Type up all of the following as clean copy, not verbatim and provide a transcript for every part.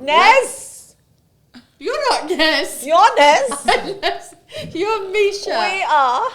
Nez! You're not Nez. You're Nez. You're Misha. We are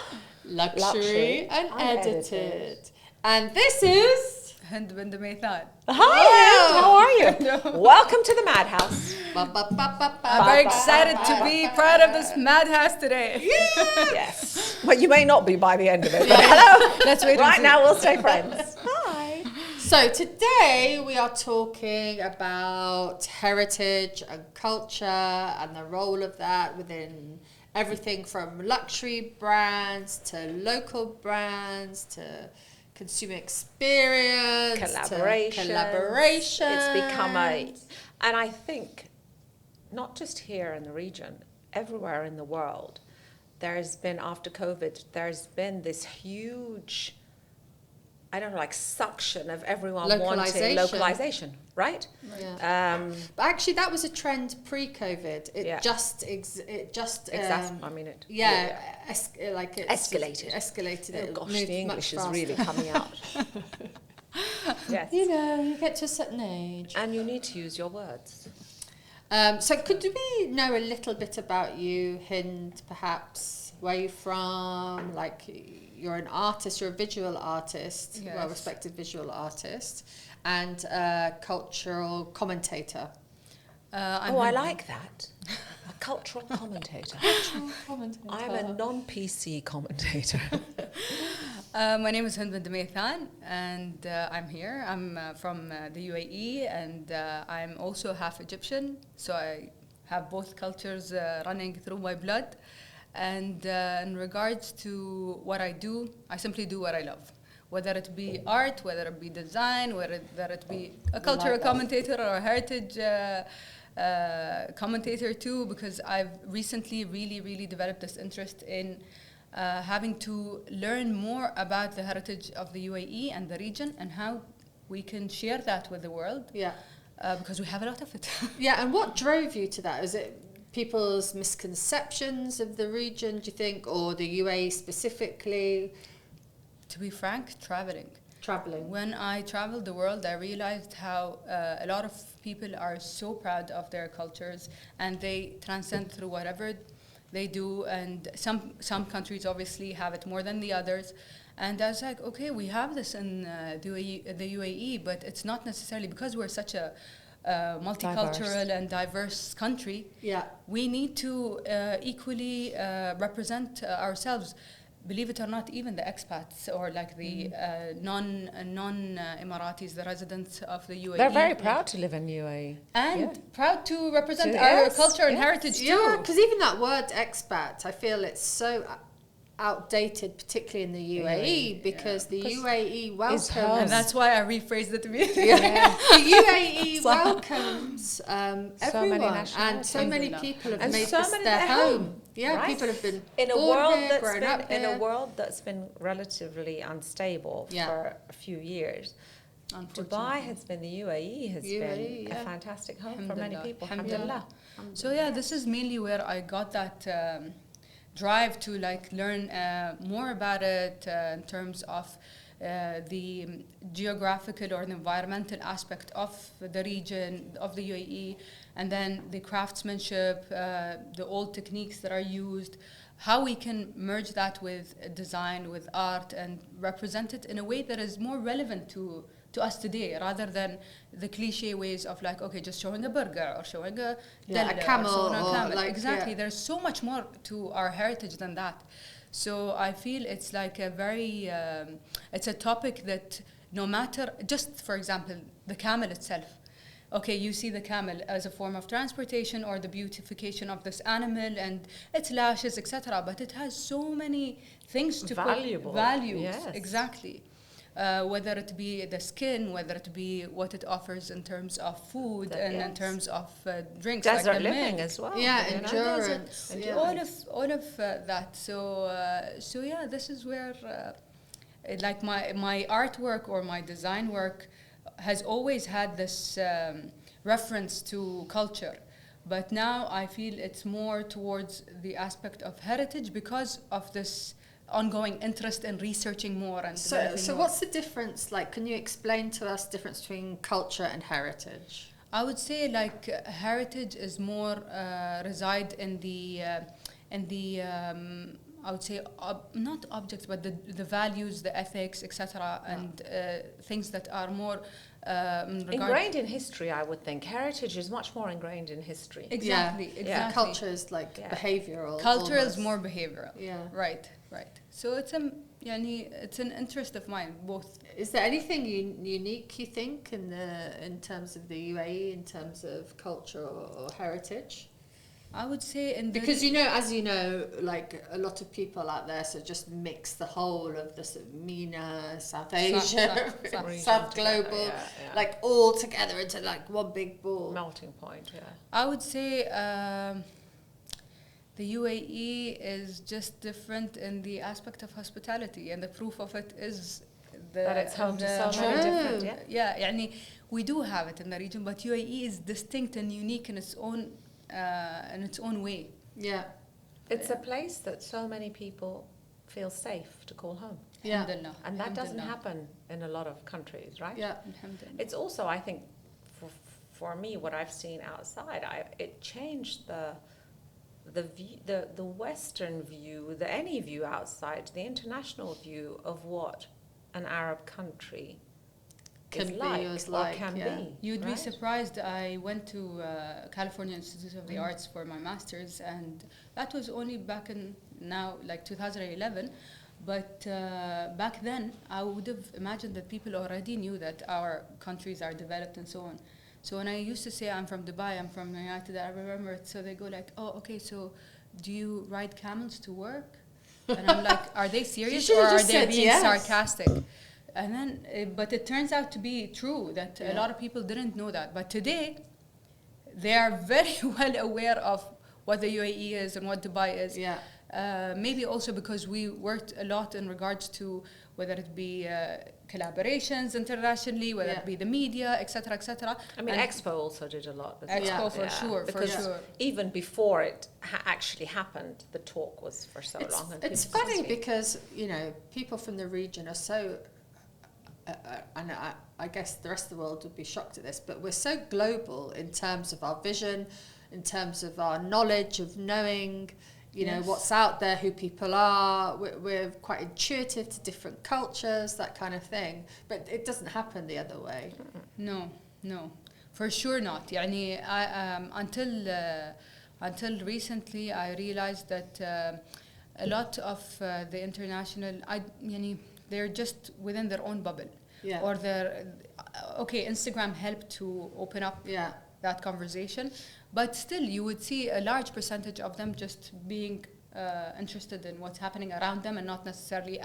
Luxury and Edited. And this is... Hind bin Demaithan. Hi, how are you? Welcome to the Madhouse. I'm very excited to be part of this madhouse today. Yes. Well, you may not be by the end of it, but hello. Let's wait. Right now, we'll stay friends. Hi. So today we are talking about heritage and culture and the role of that within everything from luxury brands to local brands to consumer experience, collaboration. It's become and I think not just here in the region, everywhere in the world, there's been, after COVID, there's been this huge, I don't know, like suction of everyone wanting localization, right? Yeah. But actually, that was a trend pre-COVID. It escalated. Oh gosh, the English is really coming out. Yes. You know, you get to a certain age, and you need to use your words. So could we know a little bit about you, Hind, perhaps? Where you're from? Like, you're an artist, you're a visual artist, yes. well-respected visual artist, and cultural commentator. I like that. A cultural commentator. I'm a non-PC commentator. My name is Hind bin Demaithan, and I'm here. I'm from the UAE, and I'm also half Egyptian, so I have both cultures running through my blood. And in regards to what I do, I simply do what I love. Whether it be art, whether it be design, whether it be a cultural commentator or a heritage commentator too, because I've recently really developed this interest in having to learn more about the heritage of the UAE and the region and how we can share that with the world. Yeah. Because we have a lot of it. Yeah, and what drove you to that? Is it people's misconceptions of the region, do you think, or the UAE specifically? To be frank, traveling. When I traveled the world, I realized how a lot of people are so proud of their cultures and they transcend through whatever they do. And some countries obviously have it more than the others. And I was like, okay, we have this in the UAE, but it's not necessarily because we're such a multicultural and diverse country. Yeah, we need to equally represent ourselves. Believe it or not, even the expats or like the non-Emiratis, the residents of the UAE. They're very proud to live in UAE. And proud to represent our culture and heritage too. Yeah, because even that word expat, I feel it's so outdated, particularly in the UAE, because the UAE welcomes... And that's why I rephrased it to me. The UAE welcomes everyone, and so many people have made this their home. Yeah, right? People have been in a world that's been relatively unstable for a few years. Dubai has been, the UAE has been a fantastic home for many people. Alhamdulillah. So this is mainly where I got that drive to like learn more about it in terms of the geographical or the environmental aspect of the region of the UAE, and then the craftsmanship, the old techniques that are used, how we can merge that with design, with art, and represent it in a way that is more relevant to us today, rather than the cliche ways of like, okay, just showing a burger or showing a camel. There's so much more to our heritage than that. So I feel it's like a very, it's a topic that no matter, just for example, the camel itself. Okay, you see the camel as a form of transportation or the beautification of this animal and its lashes, etc. But it has so many things to values. Yes. Exactly. Whether it be the skin, whether it be what it offers in terms of food in terms of drinks, desert like living as well. Yeah, endurance. All of that. So this is where like my artwork or my design work has always had this reference to culture. But now I feel it's more towards the aspect of heritage because of this ongoing interest in researching more and so what's the difference? Like, can you explain to us the difference between culture and heritage? I would say like heritage is more reside in the I would say not objects, but the values, the ethics, etc., and things that are more ingrained in history. I would think heritage is much more ingrained in history. Exactly. Culture is like behavioural. Culture almost. is more behavioral. Yeah. Right. So it's an interest of mine, both. Is there anything unique you think in terms of the UAE, in terms of culture or heritage? I would say because as you know, like a lot of people out there, so just mix the whole of the sort of MENA, South Asia, South Global, like all together into like one big ball. Melting point, I would say the UAE is just different in the aspect of hospitality, and the proof of it is that it's home to so many different. يعني we do have it in the region, but UAE is distinct and unique in its own way. Yeah, it's a place that so many people feel safe to call home. Yeah, and that doesn't happen in a lot of countries, right? Yeah, it's also, I think, for me, what I've seen outside, it changed the view, the Western view, any view outside, the international view of what an Arab country can be. You'd be surprised. I went to California Institute of the Arts for my master's, and that was only back in now like 2011. But back then, I would have imagined that people already knew that our countries are developed and so on. So when I used to say I'm from Dubai, I'm from the United Arab Emirates, so they go like, oh, okay, so do you ride camels to work? And I'm like, are they serious or are they being sarcastic? And then, but it turns out to be true that a lot of people didn't know that. But today, they are very well aware of what the UAE is and what Dubai is. Yeah. Maybe also because we worked a lot in regards to whether it be collaborations internationally, whether it be the media, etc., etc. I mean, Expo also did a lot. Expo for sure, because even before it actually happened, the talk was for so long. And it's funny because people from the region are so, and I guess the rest of the world would be shocked at this, but we're so global in terms of our vision, in terms of our knowledge of knowing. What's out there, who people are. We're quite intuitive to different cultures, that kind of thing. But it doesn't happen the other way. No, for sure not. يعني, until recently, I realized that a lot of the international, they're just within their own bubble. Yeah. Or Instagram helped to open up that conversation. But still, you would see a large percentage of them just being interested in what's happening around them and not necessarily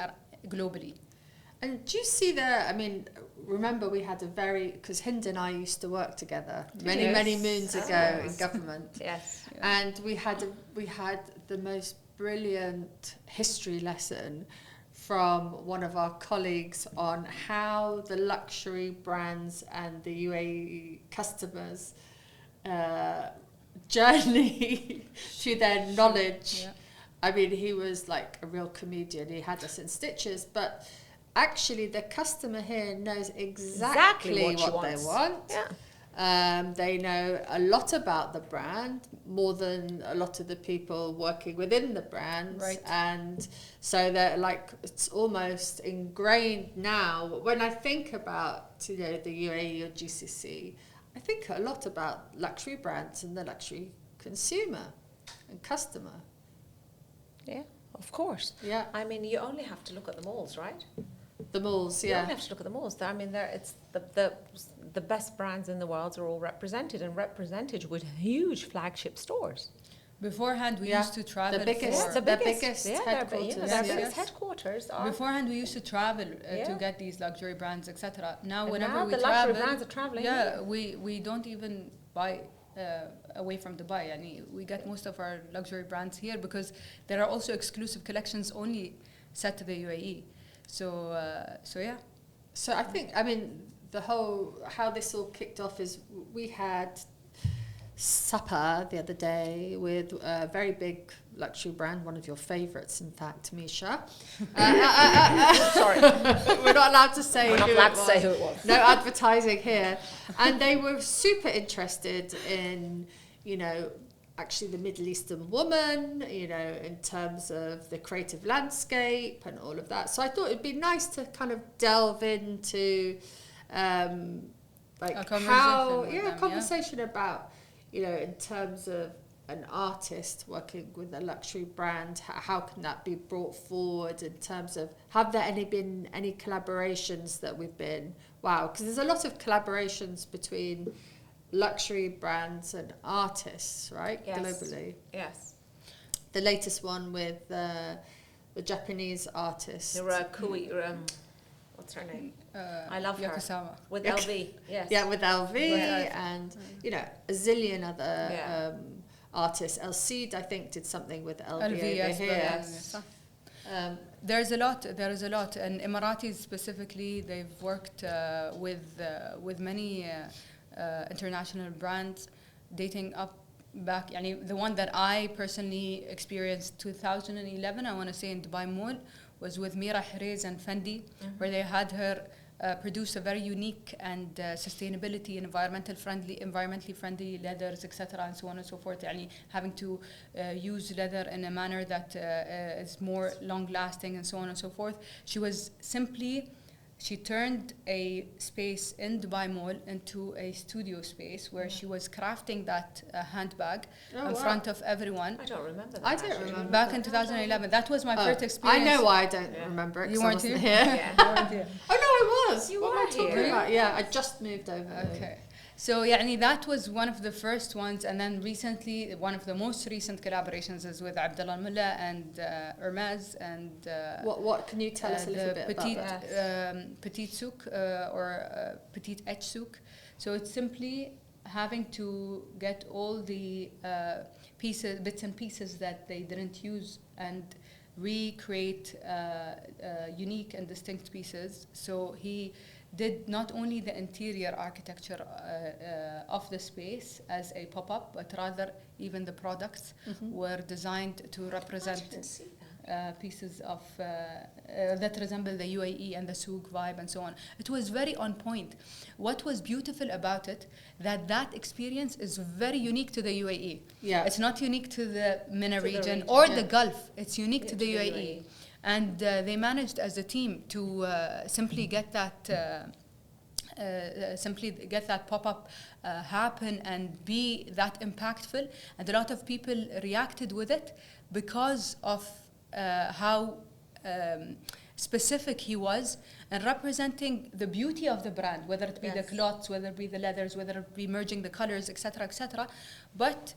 globally. And do you see remember we had because Hind and I used to work together many moons ago in government. Yes. And we had the most brilliant history lesson from one of our colleagues on how the luxury brands and the UAE customers journey to their knowledge. Yeah. I mean, he was like a real comedian. He had us in stitches, but actually the customer here knows exactly what they want. Yeah. They know a lot about the brand, more than a lot of the people working within the brand. Right. And so they're like, it's almost ingrained now. When I think about, the UAE or GCC, I think a lot about luxury brands and the luxury consumer and customer. Yeah, of course. Yeah. I mean, you only have to look at the malls, right? The malls, You only have to look at the malls. I mean, it's the best brands in the world are all represented with huge flagship stores. Beforehand, we used to travel. The biggest headquarters. Their biggest headquarters are. Beforehand, we used to travel to get these luxury brands, etc. Now, whenever we the travel, luxury brands are traveling. Yeah, we don't even buy away from Dubai. We get most of our luxury brands here because there are also exclusive collections only set to the UAE. So yeah. So I think, the whole, how this all kicked off is we had supper the other day with a very big luxury brand, one of your favourites, in fact, Misha. Sorry. We're not allowed to say We're not allowed to say who it was. No advertising here. And they were super interested in, actually the Middle Eastern woman, in terms of the creative landscape and all of that. So I thought it'd be nice to kind of delve into conversation about, in terms of an artist working with a luxury brand, how can that be brought forward in terms of, have there been any collaborations that we've been, because there's a lot of collaborations between luxury brands and artists, right? Yes. Globally. Yes. The latest one with the Japanese artist. What's her name? I love Yokosawa. her. With LV, yes. Yeah, with LV and, a zillion other artists. El Cid, I think, did something with LV over yes, here. Yes. There is a lot, and Emiratis specifically, they've worked with many international brands dating up back. The one that I personally experienced 2011, I want to say in Dubai Mall, was with Mira Herez and Fendi, where they had her produce a very unique and sustainability and environmentally friendly leathers, etc., and so on and so forth. Having to use leather in a manner that is more long-lasting and so on and so forth. She turned a space in Dubai Mall into a studio space where she was crafting that handbag in front of everyone. I don't remember that. I don't remember. Back in 2011. That was my first experience. I know why I don't remember it. You weren't here? Yeah. You weren't here. Oh, no, I was. You what were am I talking here. about? Yeah, I just moved over. Okay. So that was one of the first ones, and then recently one of the most recent collaborations is with Abdullah Mullah and Hermès and what can you tell us a little bit about that? Petite souk or petite etch souk. So it's simply having to get all the bits and pieces that they didn't use and recreate unique and distinct pieces. So he did not only the interior architecture of the space as a pop-up, but rather even the products were designed to represent pieces of that resemble the UAE and the souk vibe and so on. It was very on point. What was beautiful about it, that experience is very unique to the UAE. Yeah. It's not unique to the MENA region or the Gulf. It's unique to the UAE. And they managed as a team to simply get that pop-up happen and be that impactful. And a lot of people reacted with it because of how specific he was and representing the beauty of the brand, whether it be the cloths, whether it be the leathers, whether it be merging the colors, etc., etc. But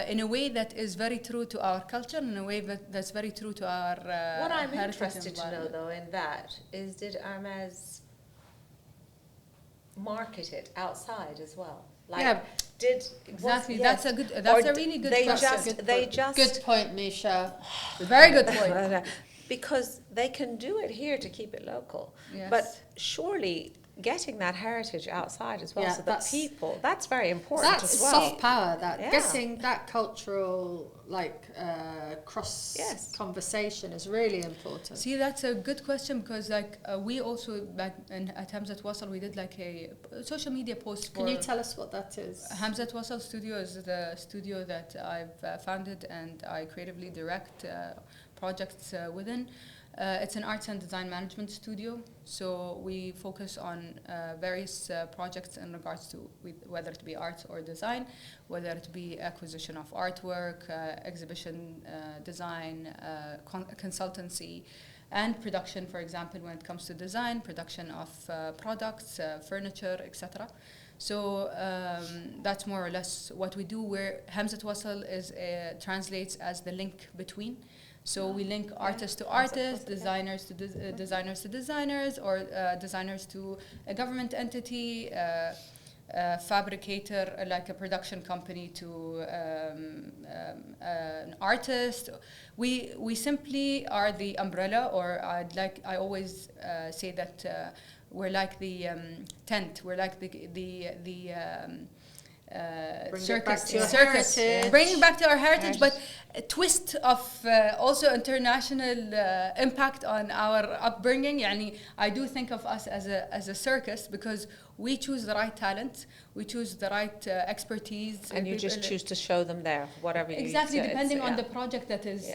in a way that is very true to our culture, in a way that's very true to our what I'm interested to know, though, in that is, did Hermès market it outside as well? Exactly. That's a really good question. Good point, Misha. Very good point. Because they can do it here to keep it local, but surely getting that heritage outside as well, so that people, that's very important as well. Soft power, getting that cultural cross conversation is really important. See, that's a good question, because we also back at Hamzat Wasal, we did a social media post. Can you tell us what that is? Hamzat Wasal Studio is the studio that I've founded and I creatively direct projects within. It's an arts and design management studio, so we focus on various projects in regards to whether it be arts or design, whether it be acquisition of artwork, exhibition design, consultancy, and production, for example, when it comes to design, production of products, furniture, etc. So that's more or less what we do, where Hamzat Wasal translates as the link between. So we link artists to artists, designers to designers to designers, or designers to a government entity, fabricator, like a production company, to an artist. We simply are the umbrella, or I always say that we're like the tent. We're like the Bring it back to your circus, heritage. bringing back to our heritage, but a twist of also international impact on our upbringing. يعني, I do think of us as a circus because we choose the right talent, we choose the right expertise, and you just choose to show them there, whatever you exactly depending on the project that is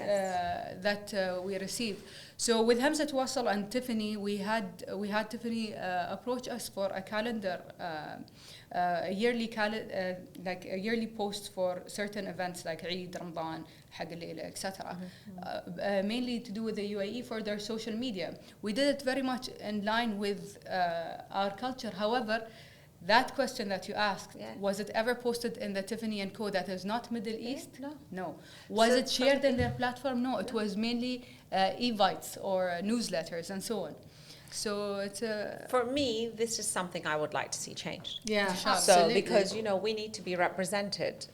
we receive. So with Hamzat Wasal and Tiffany, we had Tiffany approach us for a calendar, a yearly post for certain events like Eid, Ramadan, Hag al-Layla, etc. Mainly to do with the UAE for their social media. We did it very much in line with our culture. However, that question that you asked, was it ever posted in the Tiffany & Co. that is not Middle East? No. Was it shared in their platform? No. It was mainly evites or newsletters and so on. So it's for me, this is something I would like to see changed. Yeah, So absolutely. because we need to be represented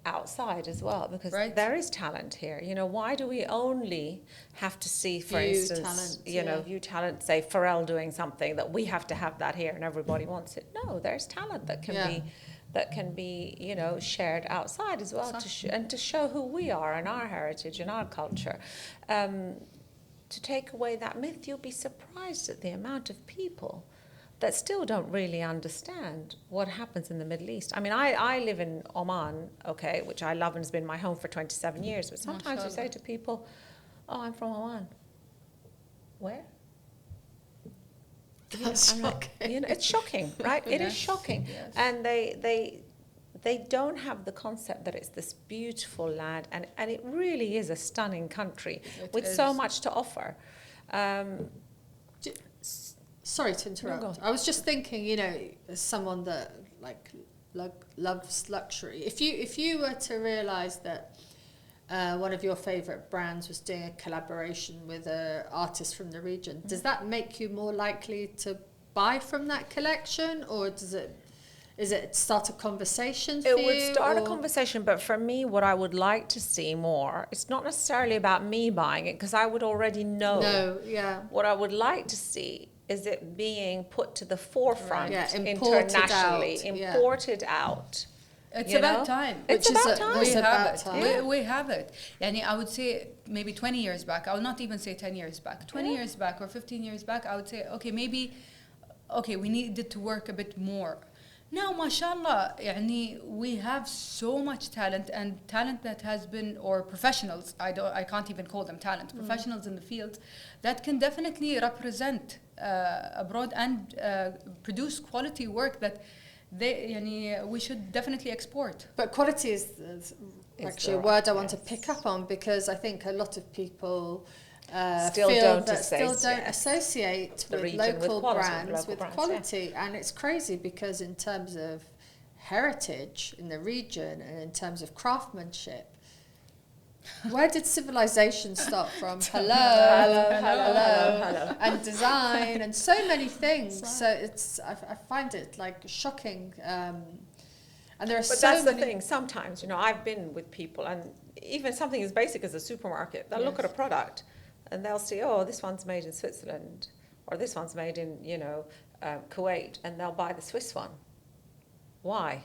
outside as well, because there is talent here. Why do we only have to see, for instance, view talent, say Pharrell doing something that we have to have that here and everybody wants it? No, there's talent that can be shared outside as well, to show who we are and our heritage and our culture. To take away that myth, you'll be surprised at the amount of people that still don't really understand what happens in the Middle East. I mean, I live in Oman, which I love and has been my home for 27 years, but sometimes you say to people, oh, I'm from Oman. Where? That's shocking. It's shocking, right? It is shocking. Yes. And they don't have the concept that it's this beautiful land, and it really is a stunning country with so much to offer. Sorry to interrupt. No, I was just thinking, as someone that loves luxury, if you were to realise that one of your favourite brands was doing a collaboration with an artist from the region, does that make you more likely to buy from that collection, or is it start a conversation for you? It would start a conversation, but for me, what I would like to see more, it's not necessarily about me buying it, because I would already know. No, yeah. What I would like to see is it being put to the forefront internationally, imported out. It's about time. It's about time. We have it. Yani, I would say maybe 20 years back. I would not even say 10 years back. 20 years back or 15 years back, I would say, we needed to work a bit more. Now, mashallah, يعني, we have so much talent, and talent that has been, or professionals, I can't even call them talent, professionals in the field that can definitely represent abroad and produce quality work that we should definitely export. But quality is actually a word I want to pick up on, because I think a lot of people still don't associate with local brands with quality. And it's crazy, because in terms of heritage in the region and in terms of craftsmanship, where did civilization start from? Hello, and design and so many things. Right. So I find it like shocking. And there are but that's the thing. Sometimes, I've been with people, and even something as basic as a supermarket, they'll look at a product and they'll see, oh, this one's made in Switzerland, or this one's made in, Kuwait, and they'll buy the Swiss one. Why?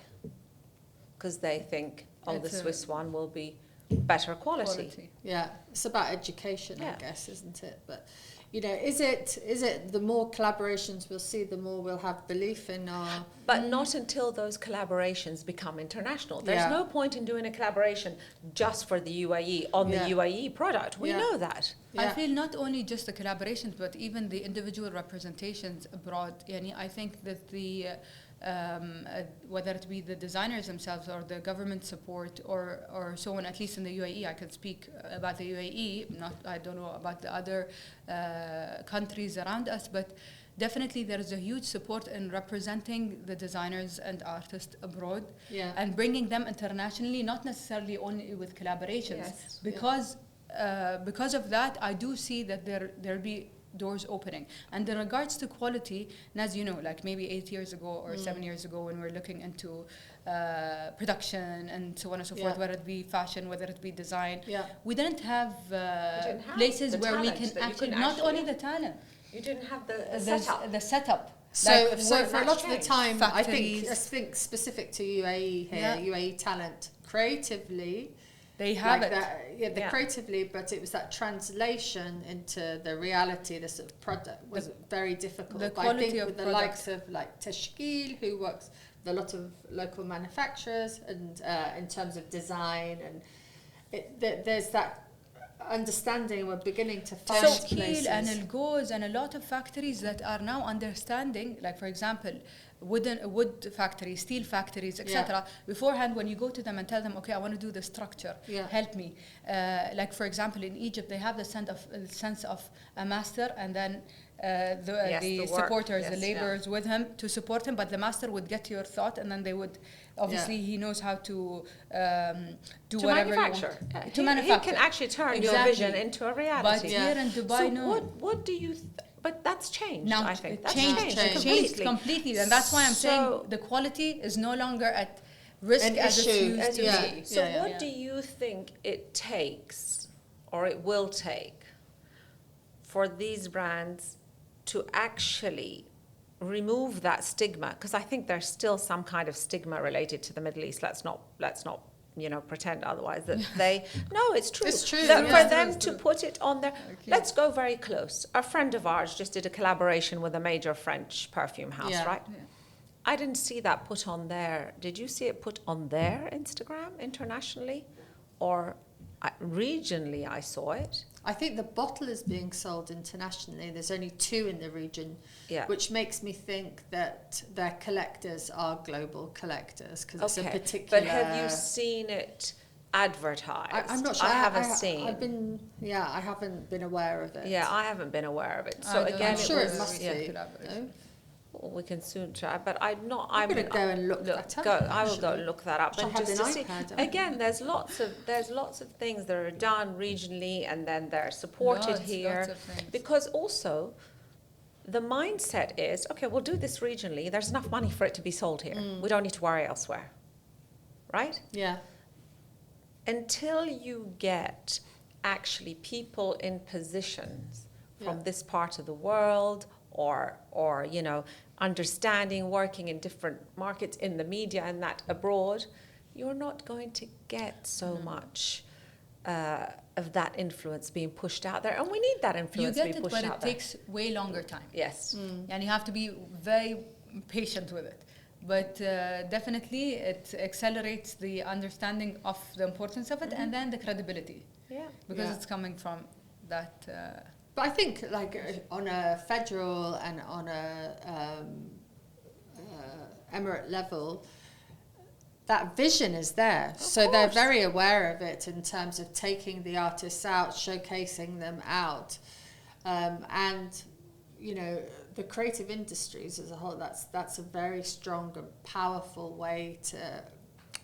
Because they think, the Swiss one will be better quality. Yeah, it's about education, I guess, isn't it? But is it the more collaborations we'll see, the more we'll have belief in our... But not until those collaborations become international. There's no point in doing a collaboration just for the UAE on the UAE product. We know that. I feel not only just the collaborations, but even the individual representations abroad. I think that the whether it be the designers themselves or the government support or so on, at least in the UAE, I can speak about the UAE, I don't know about the other countries around us, but definitely there is a huge support in representing the designers and artists abroad and bringing them internationally, not necessarily only with collaborations. Because of that, I do see that there'll be doors opening. And in regards to quality, and as you know, like maybe 8 years ago or 7 years ago, when we're looking into production and so on and so forth, whether it be fashion, whether it be design, we didn't have places where we can actually, not only the talent, you didn't have the setup. So for a lot of the time, I Factories. think specific to UAE here, UAE talent, creatively, They have like it. that, creatively, but it was that translation into the reality, the sort of product was very difficult. The But I quality think of with the product. likes of like Tashkil, who works with a lot of local manufacturers, and in terms of design, and there's that understanding. We're beginning to find Tashkil places. and Al Goz and a lot of factories that are now understanding, like for example, wood factories, steel factories, etc. Beforehand, when you go to them and tell them, okay, I want to do the structure, help me. Like for example, in Egypt, they have the sense of a master, and then the supporters, the laborers with him to support him, but the master would get your thought, and then they would, obviously he knows how to do to whatever manufacture. you want. To manufacture. He can actually turn your vision into a reality. But here in Dubai, so what do you... But that's changed, now, I think. That's changed completely. And that's why I'm saying the quality is no longer at risk as it used to be. So what do you think it takes, or it will take, for these brands to actually remove that stigma? Because I think there's still some kind of stigma related to the Middle East. Let's not pretend otherwise, that they... No, it's true. It's true. That for them to put it on there... Okay. Let's go very close. A friend of ours just did a collaboration with a major French perfume house, right? Yeah. I didn't see that put on there. Did you see it put on their Instagram internationally? Or regionally I saw it? I think the bottle is being sold internationally. There's only 2 in the region, which makes me think that their collectors are global collectors, because it's a particular... But have you seen it advertised? I'm not sure. I haven't seen. I haven't been aware of it. Yeah, I haven't been aware of it. So again, I'm sure it must be. No? Well, we can soon try, but I'm not. I'm going to go and look that up. I will go and look that up. And just to see. Again, there's lots of things that are done regionally, and then they're supported here. Because also, the mindset is, okay, we'll do this regionally. There's enough money for it to be sold here. We don't need to worry elsewhere, right? Yeah. Until you get actually people in positions from this part of the world, or understanding, working in different markets, in the media and that abroad, you're not going to get so much of that influence being pushed out there. And we need that influence to be pushed out there. You get it, but it takes way longer time. Yes. And you have to be very patient with it. But definitely it accelerates the understanding of the importance of it, and then the credibility. Yeah. Because it's coming from that... But I think, like, on a federal and on a emirate level, that vision is there. So they're very aware of it in terms of taking the artists out, showcasing them out. And, the creative industries as a whole, that's a very strong and powerful way to...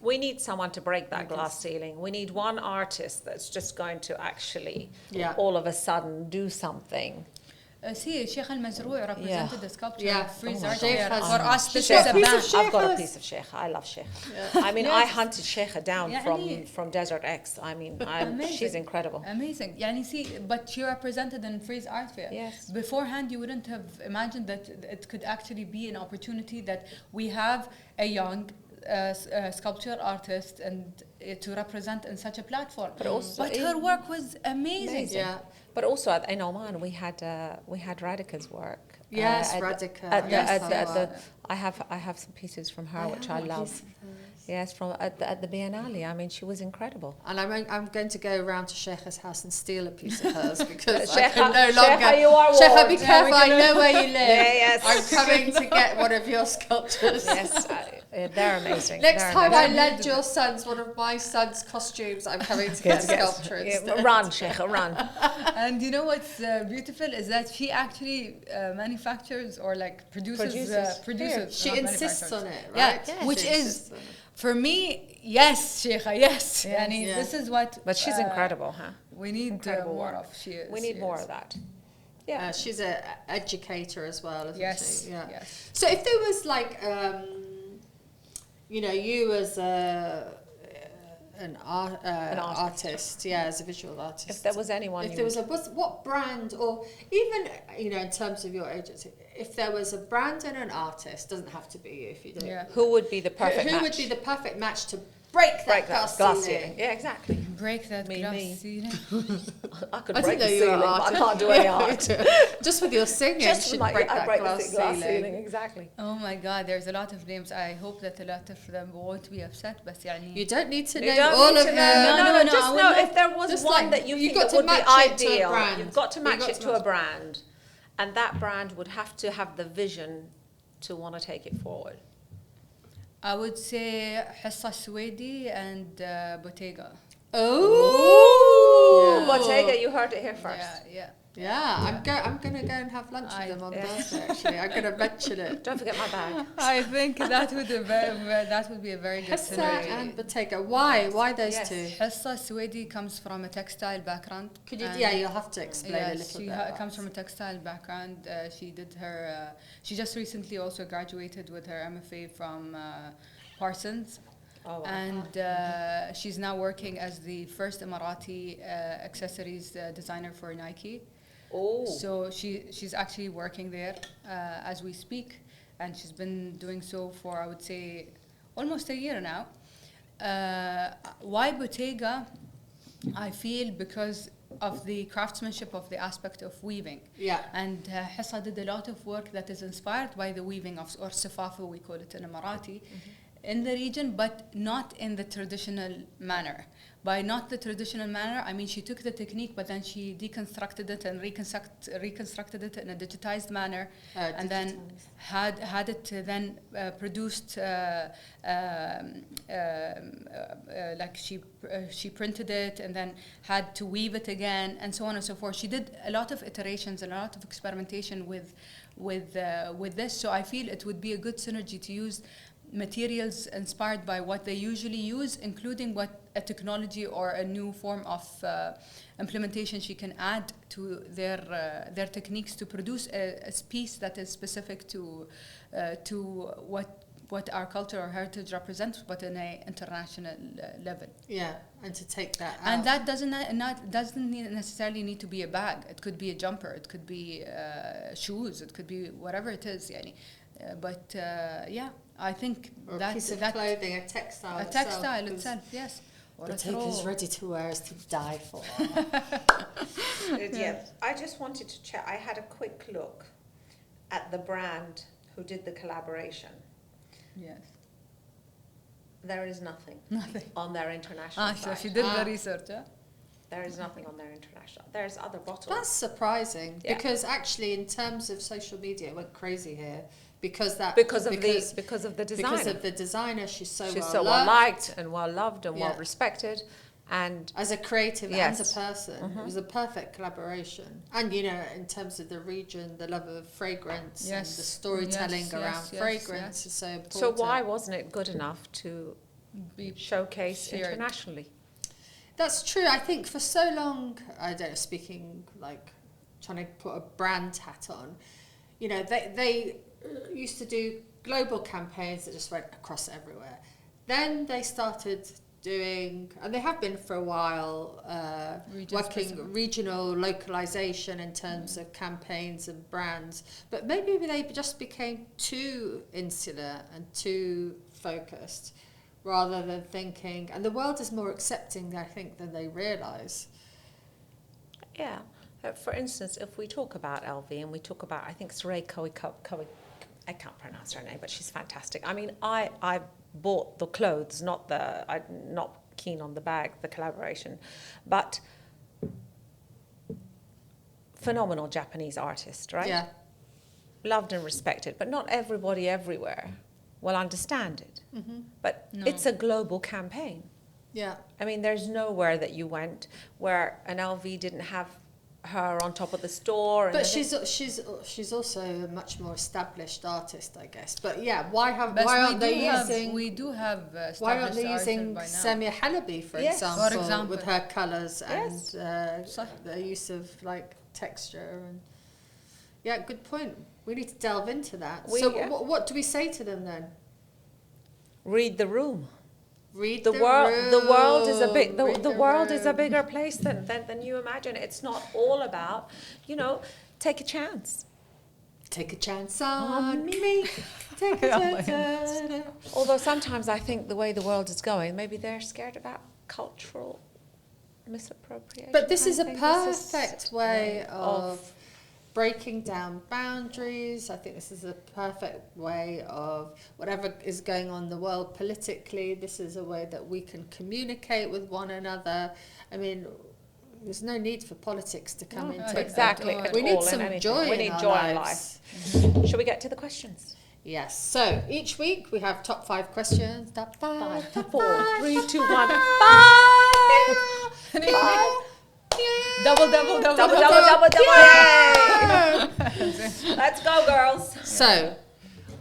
We need someone to break that glass ceiling. We need one artist that's just going to actually all of a sudden do something. See, Sheikh Al-Mazrou represented the sculpture Freeze Art for us. This is a band. I've got a piece of Sheikh. I love Sheikh. I mean, I hunted Sheikh down from Desert X. I mean, she's incredible. Amazing. Yani see, but she represented in Freeze Art Fair. Yes. Beforehand, you wouldn't have imagined that it could actually be an opportunity that we have a young sculpture artist and to represent in such a platform. But her work was amazing. Yeah. But also in Oman we had Radhika's work. Yes, Radhika. I have some pieces from her which I love. Yes, from at the Biennale. I mean, she was incredible. And I'm going to go around to Sheikha's house and steal a piece of hers because Sheikha, I can no longer. Sheikha, you are Sheikha, warned. be careful! I know where you live. Yes. I'm coming to get one of your sculptures. Yes, they're amazing. Next time I lend your sons one of my son's costumes, I'm coming to get a sculpture instead. Run, Sheikha, run. And you know what's beautiful is that she actually manufactures or like produces. She insists on it, right? Yeah, yes. Which is, for me, yes, Sheikha, yes. This is what... But she's incredible, huh? We need more of. We need more of that. Yeah, she's an educator as well, isn't she? Yeah. Yes. So if there was like, you as a an artist. artist, yeah, as a visual artist. If there was anyone, if there was what brand, or even in terms of your agency, if there was a brand and an artist, doesn't have to be you if you don't. Yeah. who would be the perfect Who match? would be the perfect match to break that glass ceiling? Yeah, exactly. Break that glass ceiling. I could I break didn't the know you were ceiling, an but I artist. can't do any art. Just with your singing, Just should like break I that break glass the glass ceiling. ceiling, exactly. Oh my God, there's a lot of names. I hope that a lot of them won't be upset, but يعني. You don't need to You name don't all need of to them. know. No, Just I would know not- if there was just one like, that you you've think got that to would be match it to a ideal. brand. You've got to You've match got it to to a match- brand, and that brand would have to have the vision to want to take it forward. I would say حصة سويدي and Bottega. Oh, Bottega, you heard it here first. Yeah. I'm gonna go and have lunch with them on yeah. Thursday. Actually, I'm gonna mention it. Don't forget my bag. I think that would be a very good Hessa synergy. and Bottega. Why those Yes. two? حصة سويدي comes from a textile background. Could you? and- Yeah, you'll have to explain a Yes, little she bit. comes from a textile background. She did her. She just recently also graduated with her MFA from Parsons, Oh, wow. and she's now working as the first Emirati accessories designer for Nike. Oh. So she's actually working there as we speak, and she's been doing so for, I would say, almost a year now. Why Bottega? I feel because of the craftsmanship of the aspect of weaving. Yeah. And Hissa did a lot of work that is inspired by the weaving of, or safafa, we call it in Emirati, in the region, but not in the traditional manner. By not the traditional manner, I mean she took the technique, but then she deconstructed it and reconstructed it in a digitized manner, and then had it then produced like she printed it and then had to weave it again, and so on and so forth. She did a lot of iterations and a lot of experimentation with this. So I feel it would be a good synergy to use materials inspired by what they usually use, including what a technology or a new form of implementation she can add to their techniques to produce a piece that is specific to what our culture or heritage represents, but in an international level. Yeah, and to take that out. And that doesn't necessarily need to be a bag. It could be a jumper. It could be shoes. It could be whatever it is. Yani. But yeah, I think or a that piece of that clothing, a textile. itself, yes. Or a Bottega's throw. ready to wear is to die for. Yeah, I just wanted to check. I had a quick look at the brand who did the collaboration. Yes. There is nothing Nothing. on their international Ah, so site. she did the research, yeah? There is nothing on their international. There's other bottles. That's surprising Yeah. because actually, in terms of social media, it went crazy here because of the designer. Because of the designer, she's so well loved. liked and well loved and Yeah. well respected, and As a creative Yes. and a person, it was a perfect collaboration. And in terms of the region, the love of fragrance and Yes. the storytelling Yes, around yes, fragrance yes. is so important. so why wasn't it good enough to Be showcase shared. internationally? That's true. I think for so long, I don't know, speaking like trying to put a brand hat on, they used to do global campaigns that just went across everywhere. Then they started doing, and they have been for a while, working regional localization in terms of campaigns and brands. But maybe they just became too insular and too focused, rather than thinking, and the world is more accepting, I think, than they realise. Yeah. For instance, if we talk about LV and we talk about, I think Saray Kowi, I can't pronounce her name, but she's fantastic. I mean, I bought the clothes, I'm not keen on the bag, the collaboration, but phenomenal Japanese artist, right? Yeah. Loved and respected, but not everybody everywhere will understand it. Mm-hmm. But No. it's a global campaign. Yeah. I mean, there's nowhere that you went where an LV didn't have her on top of the store. And But she's also a much more established artist, I guess. But yeah, why aren't they using why aren't they using Samia Halabi, for Yes. example, For example. with her colours Yes. and صح. the use of like texture and good point. We need to delve into that. So what do we say to them then? Read the room. Read the world is a big room. the world is a bigger place than you imagine. It's not all about, take a chance. Take a chance on me. Take a chance. Although sometimes I think the way the world is going, maybe they're scared about cultural misappropriation. But this is I a think perfect way of breaking down boundaries. I think this is a perfect way of whatever is going on in the world politically. This is a way that we can communicate with one another. I mean, there's no need for politics to come into it. Exactly. We need some joy. We need in joy our in lives. life. Shall we get to the questions? Yes. So each week we have top 5 questions. Top 5. Top 4, 5. 3, 2, 1. 5. Double. Yay! Let's go, girls. So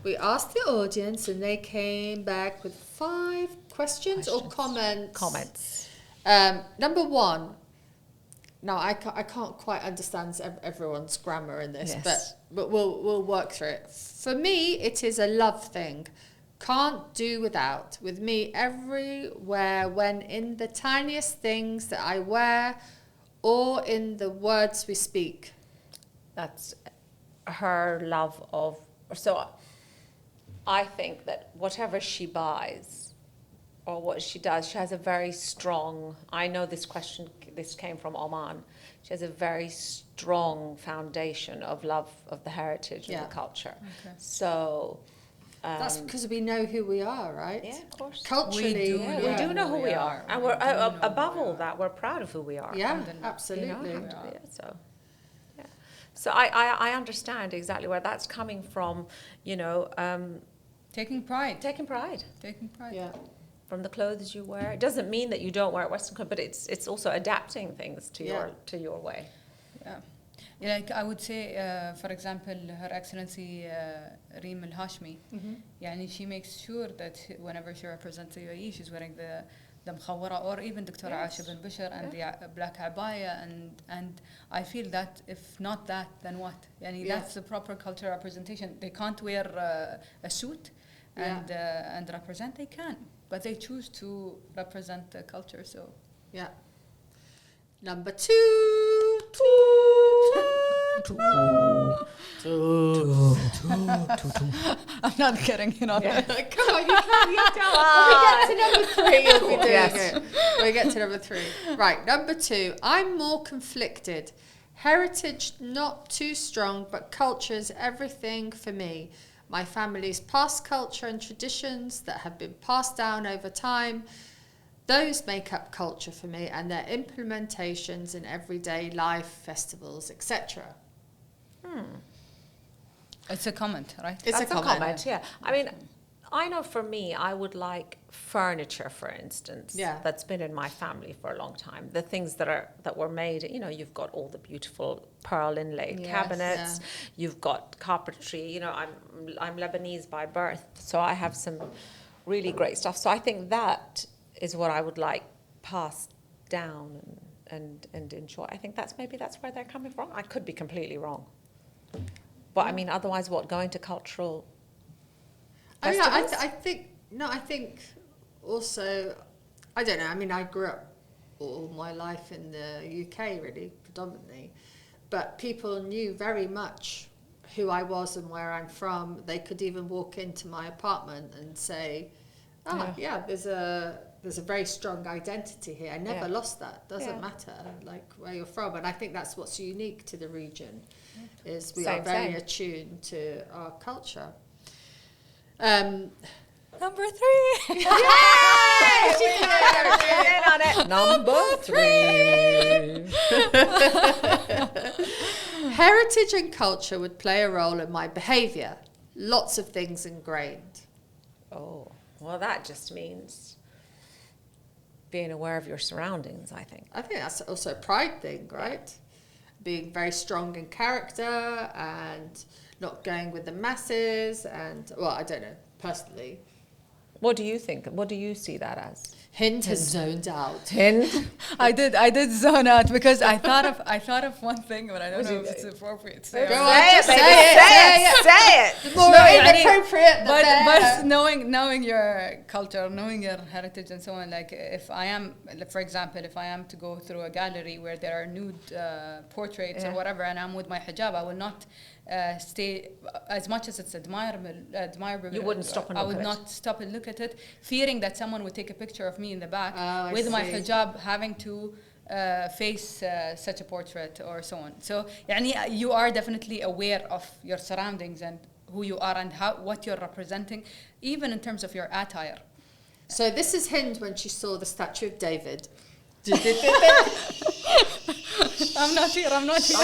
we asked the audience, and they came back with 5 questions or comments. Number 1. Now I can't quite understand everyone's grammar in this, but we'll work through it. For me, it is a love thing. Can't do without. With me everywhere, when in the tiniest things that I wear, or in the words we speak. That's her love of. So I think that whatever she buys or what she does, she has a very strong. I know this came from Oman. She has a very strong foundation of love of the heritage and the culture. Okay. So. That's because we know who we are, right? Yeah, of course. Culturally, we do know who we are. And we're above all that, we're proud of who we are. Yeah, absolutely. So I understand exactly where that's coming from, Taking pride. Yeah. From the clothes you wear. It doesn't mean that you don't wear Western clothes, but it's also adapting things to your way. Yeah. Like I would say, for example, Her Excellency Reem Al Hashmi, she makes sure that whenever she represents the UAE, she's wearing the مخورة, or even Dr. Aisha bin Bishr and the black abaya, and I feel that if not that, then what? That's the proper cultural representation. They can't wear a suit and represent. They can, but they choose to represent the culture. So Number 2. I'm not getting Come on, you tell us. When we get to number 3, you'll be doing it. When we get to number 3. Right, number 2. I'm more conflicted. Heritage not too strong, but culture is everything for me. My family's past culture and traditions that have been passed down over time, those make up culture for me, and their implementations in everyday life, festivals, etc. It's a comment, right? It's a comment, yeah. I mean, I know for me, I would like furniture, for instance, that's been in my family for a long time. The things that were made, you've got all the beautiful pearl inlaid cabinets. You've got carpentry. I'm Lebanese by birth, so I have some really great stuff. So I think that is what I would like passed down and enjoy. I think that's where they're coming from. I could be completely wrong. But I mean, otherwise, going to cultural festivals? I think also, I don't know. I mean, I grew up all my life in the UK, really, predominantly. But people knew very much who I was and where I'm from. They could even walk into my apartment and say, there's a very strong identity here. I never lost that. Doesn't matter like where you're from. And I think that's what's unique to the region, is we are very attuned to our culture. Number 3. Yay! She's in on it. Number 3. Heritage and culture would play a role in my behaviour. Lots of things ingrained. Oh, well, that just means being aware of your surroundings, I think. I think that's also a pride thing, right? Being very strong in character and not going with the masses. And, well, I don't know, personally. What do you think? What do you see that as? Hind has zoned out. Hind. I did zone out because I thought of one thing, but I don't know if it's appropriate. So Go on, just say it. The more inappropriate, the better. But knowing your culture, knowing your heritage, and so on. Like if I am, for example, if I am to go through a gallery where there are nude portraits or whatever, and I'm with my hijab, I will not stay as much as it's admirable. You wouldn't stop and look I would at not stop and look at it, fearing that someone would take a picture of me in the back with my hijab, having to face such a portrait or so on. So يعني, you are definitely aware of your surroundings and who you are and what you're representing, even in terms of your attire. So this is Hind when she saw the statue of David. I'm not here. I'm not here.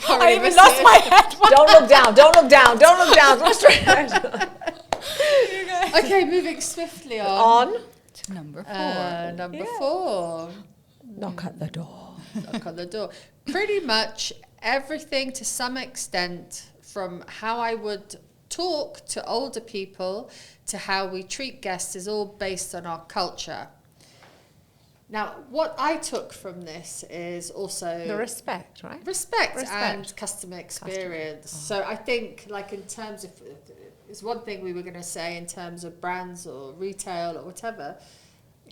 I even lost my head. Don't look down. Don't look down. Look straight ahead. Okay, moving swiftly on. To number 4. Number 4. Knock at the door. Knock on the door. Pretty much everything, to some extent, from how I would talk to older people to how we treat guests, is all based on our culture. Now, what I took from this is also the respect, right? Respect and customer experience. So I think, like, in terms of, it's one thing we were going to say in terms of brands or retail or whatever.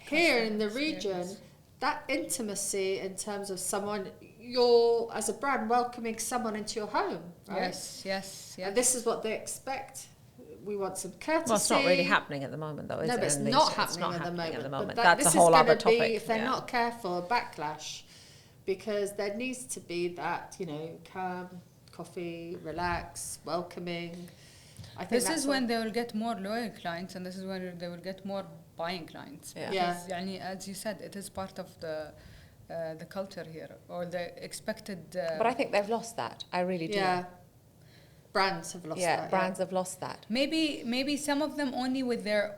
Here in the region, that intimacy in terms of someone, you're as a brand welcoming someone into your home, right? Yes. And this is what they expect. We want some courtesy. Well, it's not really happening at the moment, though, is no, it? but it's not happening at the moment. But That's a whole other topic. Be, if they're not careful, a backlash, because there needs to be that, calm, coffee, relax, welcoming. I think this is when they will get more loyal clients, and this is when they will get more buying clients. Because, يعني, as you said, it is part of the culture here, or the expected. But I think they've lost that. I really do. Yeah. Brands have lost that. Brands have lost that. Maybe some of them only with their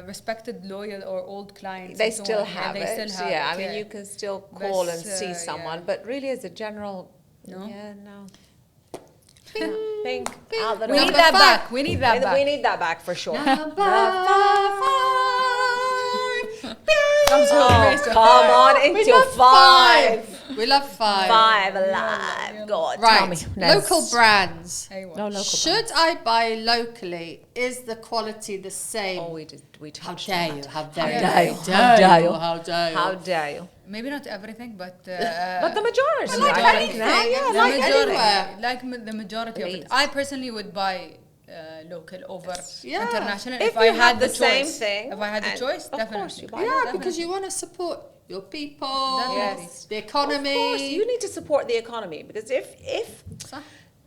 respected, loyal, or old clients. They still have it. Yeah, I mean, you can still call and see someone, but really, as a general, no. Pink. Out the we need that back. We need that back. We need that back for sure. Number 5. Come on into 5. We love 5. 5 alive. God, right. tell me. Local brands. No local Should brands. I buy locally? Is the quality the same? Oh, we touched How on that. How dare you? Maybe not everything, but the majority. Like anything. Like the majority of it. I personally would buy local over international if I you had the same choice. thing. If I had the choice, of definitely. Course you buy because you want to support your people, the economy. Of course, you need to support the economy, because if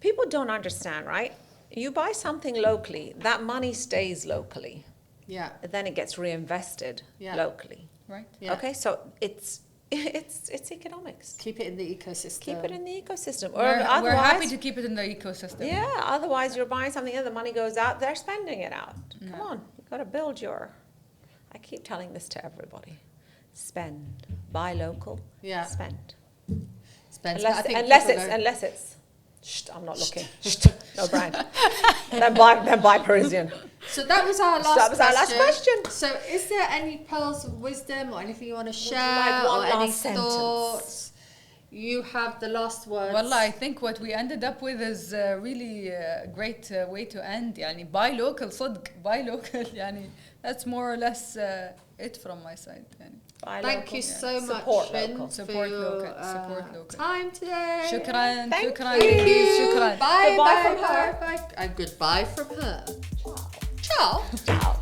people don't understand, right? You buy something locally, that money stays locally. Yeah. Then it gets reinvested locally. Right. Yeah. Okay, so it's economics. Keep it in the ecosystem. Keep it in the ecosystem. We're happy to keep it in the ecosystem. Yeah, otherwise you're buying something and the money goes out, they're spending it out. No. Come on, you've got to build your... I keep telling this to everybody. Spend. Buy local. Yeah. Spend. Unless it's... Shh, I'm not looking. Shh, no brand. then buy Parisian. So that was our last question. So is there any pearls of wisdom or anything you want to share, or any thoughts? You have the last words. Well, I think what we ended up with is really a great way to end. يعني buy local, صدق, buy local. يعني that's more or less it from my side. يعني. Thank you so much, Hind, support local. Time today. شكرا. Thank شكرا. you. شكرا. Bye from her. And goodbye from her. Ciao. Ciao.